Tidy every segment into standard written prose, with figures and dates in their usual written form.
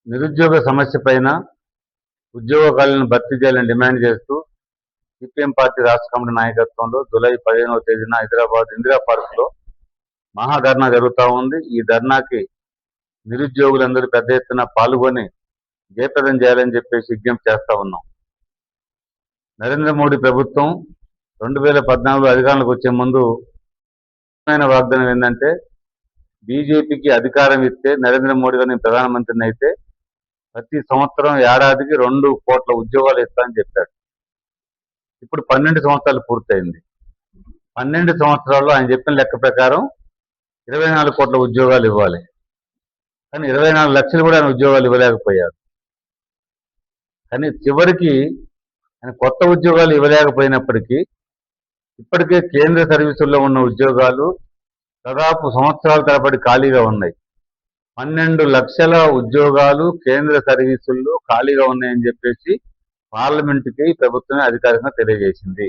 నిరుద్యోగ సమస్య పైన ఉద్యోగ ఖాళీలను భర్తీ చేయాలని డిమాండ్ చేస్తూ సిపిఎం పార్టీ రాష్ట్ర కమిటీ నాయకత్వంలో జూలై 15వ తేదీన హైదరాబాద్ ఇందిరా పార్క్ లో మహాధర్నా జరుగుతూ ఉంది. ఈ ధర్నాకి నిరుద్యోగులందరూ పెద్ద ఎత్తున పాల్గొని జయప్రదం చేయాలని చెప్పేసి విజ్ఞప్తి చేస్తా ఉన్నాం. నరేంద్ర మోడీ ప్రభుత్వం 2014 అధికారంలోకి వచ్చే ముందు వాగ్దానం ఏంటంటే బీజేపీకి అధికారం ఇస్తే నరేంద్ర మోడీ గారిని ప్రధానమంత్రిని అయితే ప్రతి సంవత్సరం ఏడాదికి 2 కోట్ల ఉద్యోగాలు ఇస్తానని చెప్పాడు. ఇప్పుడు 12 సంవత్సరాలు పూర్తయింది. 12 సంవత్సరాల్లో ఆయన చెప్పిన లెక్క ప్రకారం 24 కోట్ల ఉద్యోగాలు ఇవ్వాలి. కానీ 24 లక్షలు కూడా ఆయన ఉద్యోగాలు ఇవ్వలేకపోయారు. కానీ చివరికి ఆయన కొత్త ఉద్యోగాలు ఇవ్వలేకపోయినప్పటికీ ఇప్పటికే కేంద్ర సర్వీసుల్లో ఉన్న ఉద్యోగాలు దాదాపు సంవత్సరాల తరబడి ఖాళీగా ఉన్నాయి. 12 లక్షల ఉద్యోగాలు కేంద్ర సర్వీసుల్లో ఖాళీగా ఉన్నాయని చెప్పేసి పార్లమెంటుకి ప్రభుత్వమే అధికారికంగా తెలియజేసింది.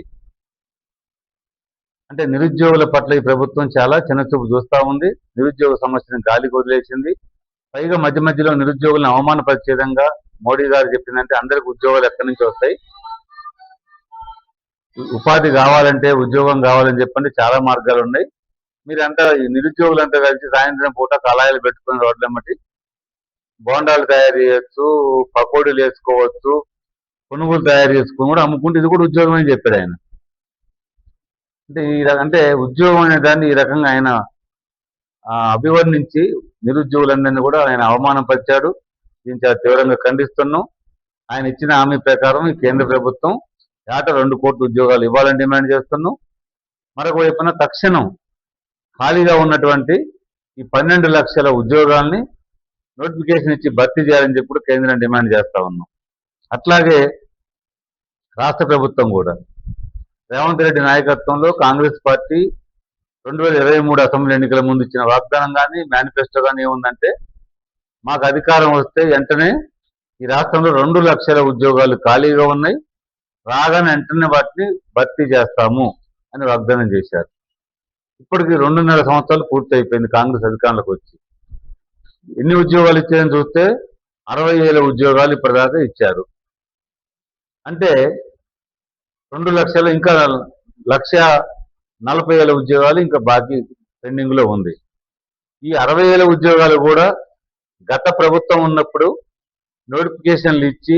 అంటే నిరుద్యోగుల పట్ల ఈ ప్రభుత్వం చాలా చిన్నచూపు చూస్తూ ఉంది. నిరుద్యోగ సమస్యను గాలికి వదిలేసింది. పైగా మధ్య మధ్యలో నిరుద్యోగులను అవమానపరిచే విధంగా మోడీ గారు చెప్పిందంటే అందరికి ఉద్యోగాలు ఎక్కడి నుంచి వస్తాయి, ఉపాధి కావాలంటే ఉద్యోగం కావాలని చెప్పండి చాలా మార్గాలు ఉన్నాయి. మీరంతా ఈ నిరుద్యోగులంతా కలిసి సాయంత్రం పూట కళాయిలు పెట్టుకుని రోడ్లమ్మటి బోండాలు తయారు చేయొచ్చు, పకోడీలు వేసుకోవచ్చు, పునుగులు తయారు చేసుకుని కూడా అమ్ముకుంటే ఇది కూడా ఉద్యోగం అని చెప్పాడు ఆయన. అంటే ఉద్యోగం అనే దాన్ని ఈ రకంగా ఆయన అభివర్ణించి నిరుద్యోగులందరినీ కూడా ఆయన అవమానపరిచాడు. దీన్ని చాలా తీవ్రంగా ఖండిస్తున్నాం. ఆయన ఇచ్చిన హామీ ప్రకారం ఈ కేంద్ర ప్రభుత్వం ఏటా 2 కోట్ల ఉద్యోగాలు ఇవ్వాలని డిమాండ్ చేస్తున్నాం. మరొక వైపున తక్షణం ఖాళీగా ఉన్నటువంటి ఈ 12 లక్షల ఉద్యోగాల్ని నోటిఫికేషన్ ఇచ్చి భర్తీ చేయాలని చెప్పి కేంద్రం డిమాండ్ చేస్తా ఉన్నాం. అట్లాగే రాష్ట్ర ప్రభుత్వం కూడా రేవంత్ రెడ్డి నాయకత్వంలో కాంగ్రెస్ పార్టీ 2023 అసెంబ్లీ ఎన్నికల ముందు ఇచ్చిన వాగ్దానం కానీ మేనిఫెస్టో కానీ ఏముందంటే మాకు అధికారం వస్తే వెంటనే ఈ రాష్ట్రంలో 2 లక్షల ఉద్యోగాలు ఖాళీగా ఉన్నాయి, రాగానే వెంటనే వాటిని భర్తీ చేస్తాము అని వాగ్దానం చేశారు. ఇప్పటికి 2.5 సంవత్సరాలు పూర్తి అయిపోయింది కాంగ్రెస్ అధికారంలోకి వచ్చి. ఎన్ని ఉద్యోగాలు ఇచ్చారని చూస్తే 60,000 ఉద్యోగాలు ఇప్పటిదాకా ఇచ్చారు. అంటే 2 లక్షలు ఇంకా 1,40,000 ఉద్యోగాలు ఇంకా బాకీ పెండింగ్ లో ఉంది. ఈ 60,000 ఉద్యోగాలు కూడా గత ప్రభుత్వం ఉన్నప్పుడు నోటిఫికేషన్లు ఇచ్చి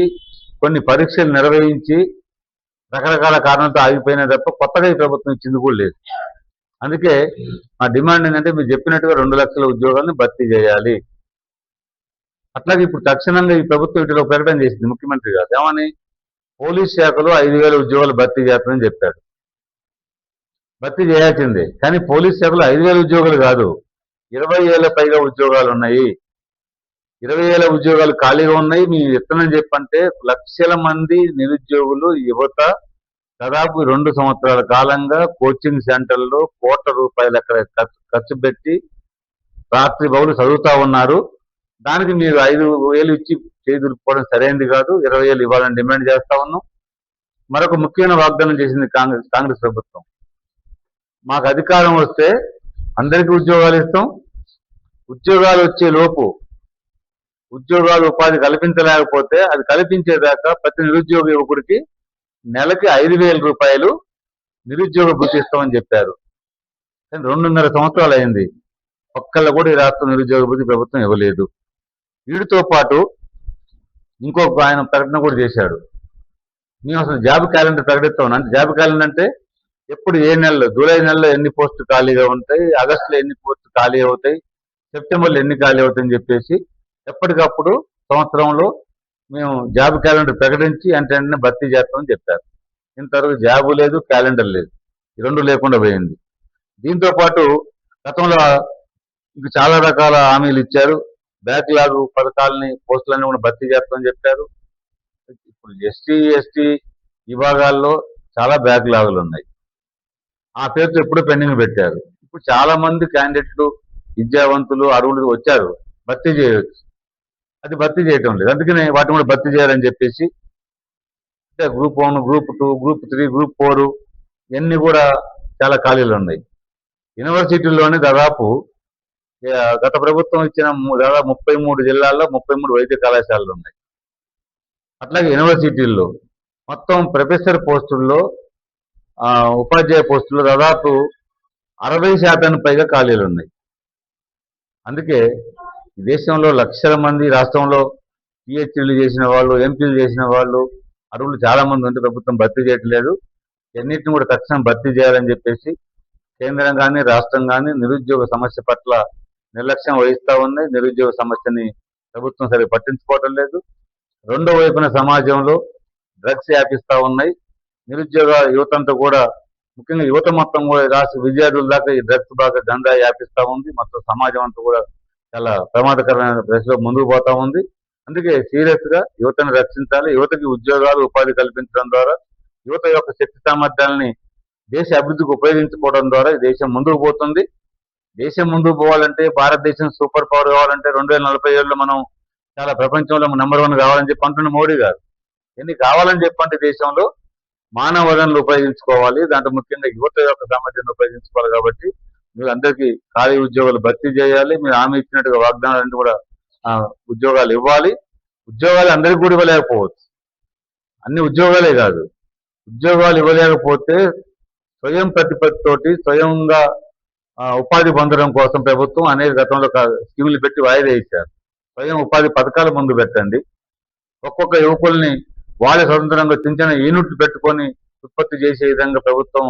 కొన్ని పరీక్షలు నిర్వహించి రకరకాల కారణాలతో ఆగిపోయినా తప్ప కొత్తగా ఈ ప్రభుత్వం ఇచ్చింది కూడా లేదు. అందుకే మా డిమాండ్ ఏంటంటే మీరు చెప్పినట్టుగా 2 లక్షల ఉద్యోగాలను భర్తీ చేయాలి. అట్లాగే ఇప్పుడు తక్షణంగా ఈ ప్రభుత్వం ఇటులో ప్రకటన చేసింది ముఖ్యమంత్రి గారు. ఏమని? పోలీస్ శాఖలో 5,000 ఉద్యోగాలు భర్తీ చేస్తామని చెప్పాడు. భర్తీ చేయాల్సిందే. కానీ పోలీస్ శాఖలో 5,000 ఉద్యోగాలు కాదు, 20,000 పైగా ఉద్యోగాలు ఉన్నాయి. 20,000 ఉద్యోగాలు ఖాళీగా ఉన్నాయి. మేము ఎత్తనని చెప్పంటే లక్షల మంది నిరుద్యోగులు యువత దాదాపు 2 సంవత్సరాల కాలంగా కోచింగ్ సెంటర్లో కోట్ల రూపాయలు అక్కడ ఖర్చు పెట్టి రాత్రి బౌలు చదువుతా ఉన్నారు. దానికి మీరు 5,000 ఇచ్చి చేదులుపుకోవడం సరైనది కాదు. 20,000 ఇవ్వాలని డిమాండ్ చేస్తా ఉన్నాం. మరొక ముఖ్యమైన వాగ్దానం చేసింది కాంగ్రెస్ ప్రభుత్వం. మాకు అధికారం వస్తే అందరికీ ఉద్యోగాలు ఇస్తాం, ఉద్యోగాలు వచ్చే లోపు ఉద్యోగాలు ఉపాధి కల్పించలేకపోతే అది కల్పించేదాకా ప్రతి నిరుద్యోగ యువకుడికి నెలకి 5,000 రూపాయలు నిరుద్యోగ భృతి ఇస్తామని చెప్పారు. కానీ 2.5 సంవత్సరాలు అయింది, ఒక్కళ్ళ కూడా ఈ రాష్ట్రం నిరుద్యోగ భృతి ప్రభుత్వం ఇవ్వలేదు. వీటితో పాటు ఇంకొక ఆయన ప్రకటన కూడా చేశాడు. మేము అసలు జాబ్ క్యాలెండర్ ప్రకటిస్తాం. అంటే జాబ్ క్యాలెండర్ అంటే ఎప్పుడు ఏ నెలలో, జూలై నెలలో ఎన్ని పోస్టులు ఖాళీగా ఉంటాయి, ఆగస్టులో ఎన్ని పోస్టులు ఖాళీ అవుతాయి, సెప్టెంబర్లో ఎన్ని ఖాళీ అవుతాయని చెప్పేసి ఎప్పటికప్పుడు సంవత్సరంలో మేము జాబ్ క్యాలెండర్ ప్రకటించి వెంటనే భర్తీ చేస్తామని చెప్పారు. ఇంతవరకు జాబు లేదు, క్యాలెండర్ లేదు, ఈ 2 లేకుండా పోయింది. దీంతో పాటు గతంలో ఇంక చాలా రకాల హామీలు ఇచ్చారు. బ్యాక్లాగ్ పథకాలని పోస్టులన్నీ కూడా భర్తీ చేస్తామని చెప్పారు. ఇప్పుడు ఎస్టీ ఎస్టీ విభాగాల్లో చాలా బ్యాక్లాగులు ఉన్నాయి. ఆ పేరుతో ఎప్పుడూ పెండింగ్ పెట్టారు. ఇప్పుడు చాలా మంది క్యాండిడేట్లు విద్యావంతులు అర్హులు వచ్చారు, భర్తీ చేయవచ్చు. అది భర్తీ చేయటం లేదు. అందుకనే వాటిని కూడా భర్తీ చేయాలని చెప్పేసి అంటే గ్రూప్ 1, గ్రూప్ 2, గ్రూప్ 3, గ్రూప్ 4 ఇవన్నీ కూడా చాలా ఖాళీలు ఉన్నాయి. యూనివర్సిటీల్లోనే దాదాపు గత ప్రభుత్వం ఇచ్చిన దాదాపు 33 జిల్లాల్లో 33 వైద్య కళాశాలలు ఉన్నాయి. అట్లాగే యూనివర్సిటీల్లో మొత్తం ప్రొఫెసర్ పోస్టుల్లో ఉపాధ్యాయ పోస్టుల్లో దాదాపు 60% పైగా ఖాళీలు ఉన్నాయి. అందుకే ఈ దేశంలో లక్షల మంది, రాష్ట్రంలో పిహెచ్డీలు చేసిన వాళ్ళు, ఎంపీలు చేసిన వాళ్ళు, అర్హులు చాలా మంది ఉంటే ప్రభుత్వం భర్తీ చేయట్లేదు. అన్నిటిని కూడా తక్షణం భర్తీ చేయాలని చెప్పేసి కేంద్రం కానీ రాష్ట్రం కానీ నిరుద్యోగ సమస్య పట్ల నిర్లక్ష్యం వహిస్తూ ఉంది. నిరుద్యోగ సమస్యని ప్రభుత్వం సరిగ్గా పట్టించుకోవటం లేదు. రెండో వైపున సమాజంలో డ్రగ్స్ వ్యాపిస్తూ ఉన్నాయి. నిరుద్యోగ యువతంతా కూడా, ముఖ్యంగా యువత మొత్తం కూడా, రాష్ట్ర విద్యార్థుల దాకా ఈ డ్రగ్స్ బాగా గందా వ్యాపిస్తూ ఉంది. మొత్తం సమాజం అంతా కూడా చాలా ప్రమాదకరమైన దశలో ముందుకు పోతా ఉంది. అందుకే సీరియస్ గా యువతను రక్షించాలి. యువతకి ఉద్యోగాలు, ఉపాధి కల్పించడం ద్వారా యువత యొక్క శక్తి సామర్థ్యాలని దేశ అభివృద్ధికి ఉపయోగించుకోవడం ద్వారా ఈ దేశం ముందుకు పోతుంది. దేశం ముందుకు పోవాలంటే, భారతదేశం సూపర్ పవర్ కావాలంటే 2047లో మనం చాలా ప్రపంచంలో నెంబర్ 1 కావాలని చెప్పి అంటున్న మోడీ గారు. ఎన్ని కావాలని చెప్పంటే దేశంలో మానవ వనరులు ఉపయోగించుకోవాలి. దాంట్లో ముఖ్యంగా యువత యొక్క సామర్థ్యాన్ని ఉపయోగించుకోవాలి. కాబట్టి మీరు అందరికీ ఖాళీ ఉద్యోగాలు భర్తీ చేయాలి. మీరు హామీ ఇచ్చినట్టుగా వాగ్దానాలన్నీ కూడా ఉద్యోగాలు ఇవ్వాలి. ఉద్యోగాలు అందరికీ కూడా ఇవ్వలేకపోవచ్చు. అన్ని ఉద్యోగాలే కాదు, ఉద్యోగాలు ఇవ్వలేకపోతే స్వయం ప్రతిపత్తితోటి స్వయంగా ఉపాధి పొందడం కోసం ప్రభుత్వం అనేక గతంలో స్కీములు పెట్టి వాయిదా ఇచ్చారు. స్వయం ఉపాధి పథకాలు ముందు పెట్టండి. ఒక్కొక్క యువకుల్ని వాళ్ళ స్వతంత్రంగా చిన్న చిన్న యూనిట్లు పెట్టుకొని ఉత్పత్తి చేసే విధంగా ప్రభుత్వం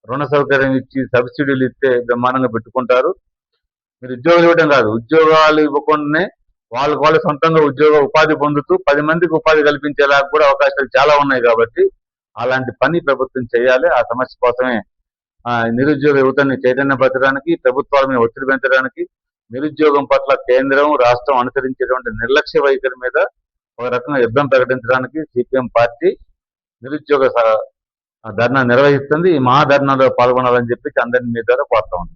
రుణ సౌకర్యం ఇచ్చి సబ్సిడీలు ఇస్తే బ్రహ్మాండంగా పెట్టుకుంటారు. మీరు ఉద్యోగాలు ఇవ్వడం కాదు, ఉద్యోగాలు ఇవ్వకుండానే వాళ్ళ సొంతంగా ఉపాధి పొందుతూ 10 మందికి ఉపాధి కల్పించేలా కూడా అవకాశాలు చాలా ఉన్నాయి. కాబట్టి అలాంటి పని ప్రభుత్వం చేయాలి. ఆ సమస్య కోసమే నిరుద్యోగ యువతని చైతన్యపరచడానికి, ప్రభుత్వాల మీద ఒత్తిడి పెంచడానికి, నిరుద్యోగం పట్ల కేంద్రం, రాష్ట్రం అనుసరించేటువంటి నిర్లక్ష్య వైఖరి మీద ఒక రకంగా యుద్ధం ప్రకటించడానికి సిపిఎం పార్టీ నిరుద్యోగ ధర్నా నిర్వహిస్తుంది. ఈ మహాధర్నాలో పాల్గొనాలని చెప్పి అందరినీ మీ ద్వారా కోరుతా ఉంది.